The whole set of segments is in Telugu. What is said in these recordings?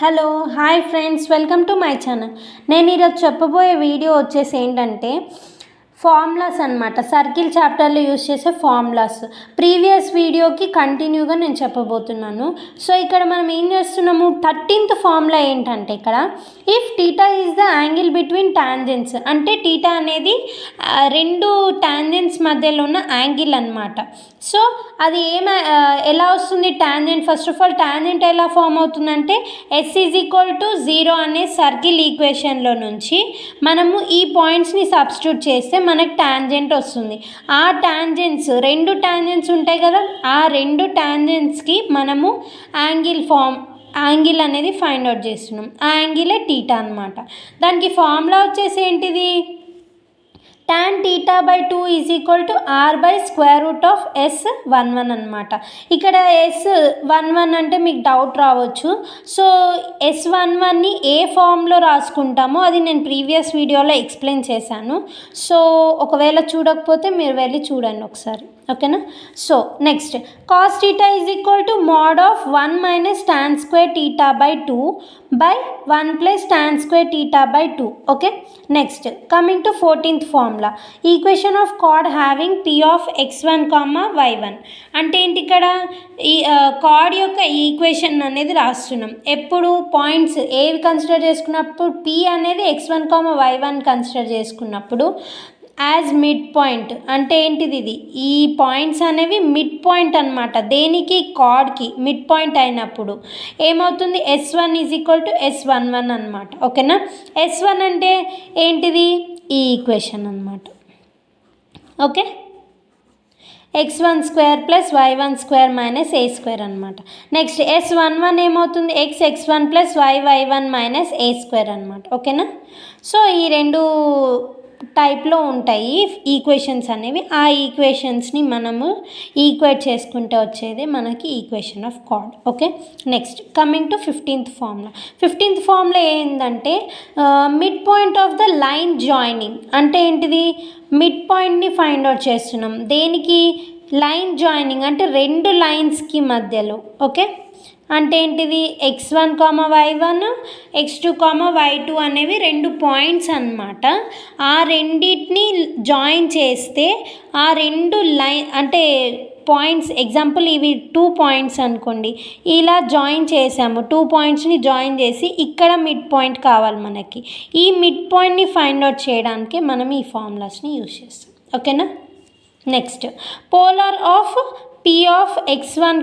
Hello hi friends, welcome to my channel. నేను ఈరోజు చెప్పబోయే వీడియో వచ్చేసి ఏంటంటే ఫార్ములాస్ అనమాట. సర్కిల్ చాప్టర్లో యూజ్ చేసే ఫార్ములాస్ ప్రీవియస్ వీడియోకి కంటిన్యూగా నేను చెప్పబోతున్నాను. సో ఇక్కడ మనం ఏం చేస్తున్నాము, 13th ఫార్ములా ఏంటంటే ఇక్కడ if theta is the angle between tangents, అంటే టీటా అనేది రెండు టాంజెంట్స్ మధ్యలో ఉన్న యాంగిల్ అనమాట. సో అది ఎలా వస్తుంది tangent? First of all tangent ఎలా ఫామ్ అవుతుందంటే ఎస్ ఈజ్ ఈక్వల్ టు 0 అనే సర్కిల్ ఈక్వేషన్లో నుంచి మనము ఈ పాయింట్స్ని సబ్స్టిట్యూట్ చేస్తే మనకు టాంజెంట్ వస్తుంది. ఆ టాంజెంట్స్ రెండు టాంజెంట్స్ ఉంటాయి కదా, ఆ రెండు టాంజెంట్స్కి మనము యాంగిల్ అనేది ఫైండ్ అవుట్ చేస్తున్నాం. ఆ యాంగిలే టీటా అనమాట. దానికి ఫార్ములా వచ్చేసి ఏంటిది, tan theta by 2 is equal to r by square root of s11 అనమాట. ఇక్కడ s11 అంటే మీకు డౌట్ రావచ్చు. సో s11ని ఏ ఫామ్లో రాసుకుంటామో అది నేను ప్రీవియస్ వీడియోలో ఎక్స్ప్లెయిన్ చేశాను. సో ఒకవేళ చూడకపోతే మీరు వెళ్ళి చూడండి ఒకసారి, ఓకేనా. So next cos theta is equal to mod of 1 minus tan square theta by 2 by 1 plus tan square theta by 2. Okay, next coming to 14th formula, equation of card having p of x1, y1. అంటే ఏంటి, ఇక్కడ ఈ కార్డ్ యొక్క ఈక్వేషన్ అనేది రాస్తున్నాం. ఎప్పుడు పాయింట్స్ ఏవి కన్సిడర్ చేసుకున్నప్పుడు, p అనేది x1, y1 కన్సిడర్ చేసుకున్నప్పుడు యాజ్ మిడ్ పాయింట్. అంటే ఏంటిది, ఇది ఈ పాయింట్స్ అనేవి మిడ్ పాయింట్ అనమాట. దేనికి, కార్డ్కి మిడ్ పాయింట్ అయినప్పుడు ఏమవుతుంది, s1 is equal to s11 అనమాట. ఓకేనా. s1 అంటే ఏంటిది, ఈ ఈక్వేషన్ అనమాట. Okay, x1 square plus y1 square minus a square అనమాట. నెక్స్ట్ s11 ఏమవుతుంది, x1 plus y1 minus a square అనమాట. ఓకేనా. సో ఈ రెండు టైప్లో ఉంటాయి ఈక్వేషన్స్ అనేవి. ఆ ఈక్వేషన్స్ని మనము ఈక్వేట్ చేసుకుంటే వచ్చేది మనకి equation of chord. Okay, next coming to 15th formula. 15th formula ఏంటంటే mid point of the line joining. అంటే ఏంటిది, మిడ్ పాయింట్ని ఫైండ్ అవుట్ చేస్తున్నాం. దేనికి, లైన్ జాయినింగ్ అంటే రెండు లైన్స్కి మధ్యలో. ఓకే, అంటే ఏంటిది, x1, y1, x2, y2 అనేవి రెండు పాయింట్స్ అన్నమాట. ఆ రెండింటిని జాయిన్ చేస్తే ఆ రెండు లైన్ అంటే పాయింట్స్, ఎగ్జాంపుల్ ఇవి 2 పాయింట్స్ అనుకోండి, ఇలా జాయిన్ చేసాము. 2 పాయింట్స్ని జాయిన్ చేసి ఇక్కడ మిడ్ పాయింట్ కావాలి మనకి. ఈ మిడ్ పాయింట్ని ఫైండ్ అవుట్ చేయడానికి మనం ఈ ఫార్ములాస్ని యూజ్ చేస్తాం. ఓకేనా. Next polar of p of x1,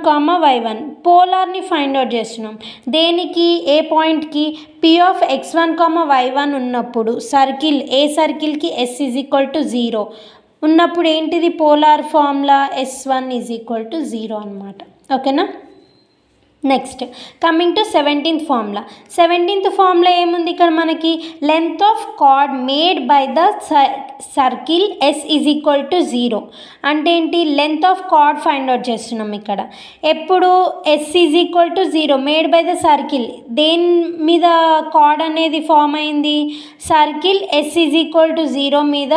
y1. పోలార్ని ఫైండ్ అవుట్ చేస్తున్నాం. దేనికి, ఏ పాయింట్కి, p of x1, y1 ఉన్నప్పుడు సర్కిల్, ఏ సర్కిల్కి s ఈజ్ ఈక్వల్ టు 0 ఉన్నప్పుడు ఏంటిది polar formula, s1 is equal to 0 అనమాట. ఓకేనా. Next coming to 17th formula. 17th formula ఏముంది ఇక్కడ మనకి, length of chord made by the circle S is equal to 0. అంటే ఏంటి, length of chord find out చేస్తున్నాం ఇక్కడ. ఎప్పుడు S is equal to 0 made by the circle, దేని మీద కార్డ్ అనేది ఫామ్ అయింది, circle S is equal to 0 మీద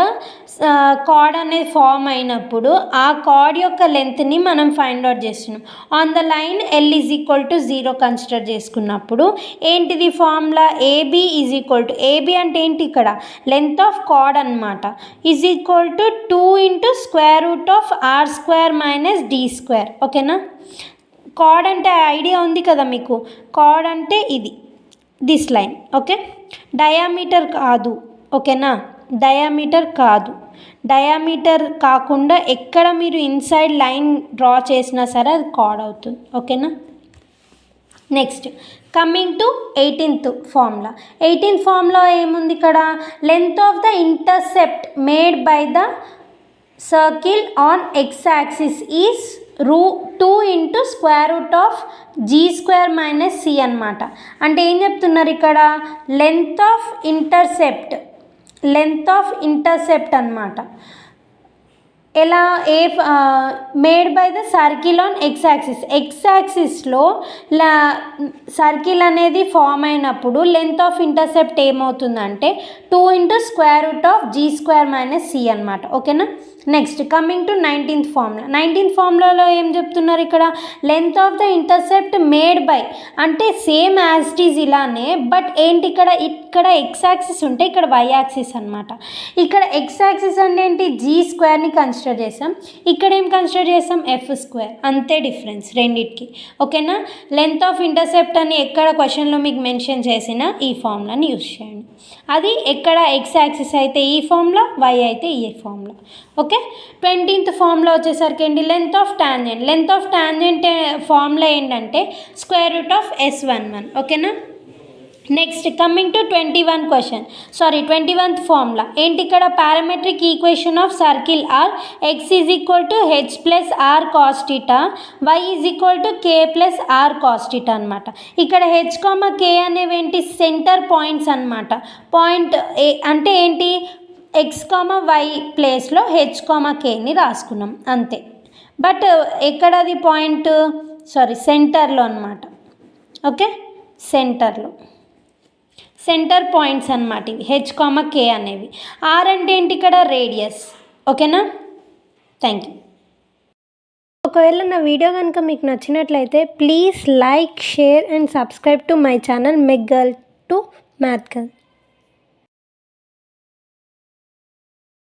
కార్డ్ అనేది ఫామ్ అయినప్పుడు ఆ కార్డ్ యొక్క లెంత్ని మనం ఫైండ్ అవుట్ చేస్తున్నాం. On the line L is equal to 0 consider చేసుకున్నప్పుడు ఏంటిది formula, AB is equal to, AB అంటే ఏంటి, ఇక్కడ లెంత్ ఆఫ్ కార్డ్ అనమాట, is equal to 2 into square root of R square minus D square. ఓకేనా. కార్డ్ అంటే ఐడియా ఉంది కదా మీకు, కార్డ్ అంటే ఇది దిస్ లైన్. ఓకే, డయామీటర్ కాదు. ఓకేనా, డయామీటర్ కాదు. డయామీటర్ కాకుండా ఎక్కడ మీరు ఇన్సైడ్ లైన్ డ్రా చేసినా సరే అది కార్డ్ అవుతుంది. ఓకేనా. Next coming to 18th formula. 18th formula ఏముంది ఇక్కడ, length of the intercept made by the circle on X axis is 2 into square root of G square minus C అనమాట. అంటే ఏం చెప్తున్నారు ఇక్కడ, లెంత్ ఆఫ్ ఇంటర్సెప్ట్ అనమాట. ఎలా, made by the circle on X axis, X యాక్సిస్లో సర్కిల్ అనేది ఫామ్ అయినప్పుడు లెంత్ ఆఫ్ ఇంటర్సెప్ట్ ఏమవుతుందంటే 2 into square root of G square minus C అనమాట. ఓకేనా. Next coming to 19th formula. 19th ఫార్ములాలో ఏం చెప్తున్నారు ఇక్కడ, length of the intercept made by అంటే సేమ్ యాజ్ ఇట్ ఈజ్ ఇలానే, బట్ ఏంటి ఇక్కడ ఎక్స్ యాక్సిస్ ఉంటే ఇక్కడ వై యాక్సిస్ అనమాట. ఇక్కడ ఎక్స్ యాక్సిస్ అంటే ఏంటి, జీ స్క్వేర్ని కన్సిడర్ చేసాం, ఇక్కడ ఏం కన్సిడర్ చేసాం, ఎఫ్ స్క్వేర్, అంతే డిఫరెన్స్ రెండింటికి. ఓకేనా. లెంత్ ఆఫ్ ఇంటర్సెప్ట్ అని ఎక్కడ క్వశ్చన్లో మీకు మెన్షన్ చేసిన ఈ ఫార్ములాని యూజ్ చేయండి. అది ఎక్కడ ఎక్స్ యాక్సిస్ అయితే ఈ ఫార్ములా, వై అయితే ఈ ఫార్ములా. ఓకే. 20th ఫార్ములా వచ్చేసరికి ఏంటి, length of tangent. Length of tangent formula ఏంటంటే √S11. ఓకేనా. Next coming to 21th formula ఏంటి, ఇక్కడ parametric equation of circle R x h plus R cos theta, y k plus R cos theta అనమాట. ఇక్కడ h, k అనేవి ఏంటి, సెంటర్ పాయింట్స్ అనమాట. పాయింట్ అంటే ఏంటి, x, y ప్లేస్లో h, kని రాసుకున్నాం అంతే. బట్ ఎక్కడది పాయింట్, సెంటర్లో అనమాట. ఓకే, సెంటర్ పాయింట్స్ అనమాట ఇవి h, k అనేవి. ఆర్ అంటే ఏంటి, ఇక్కడ రేడియస్. ఓకేనా. Thank you. ఒకవేళ నా వీడియో కనుక మీకు నచ్చినట్లయితే please like, share and subscribe to my channel mech girl to math girl.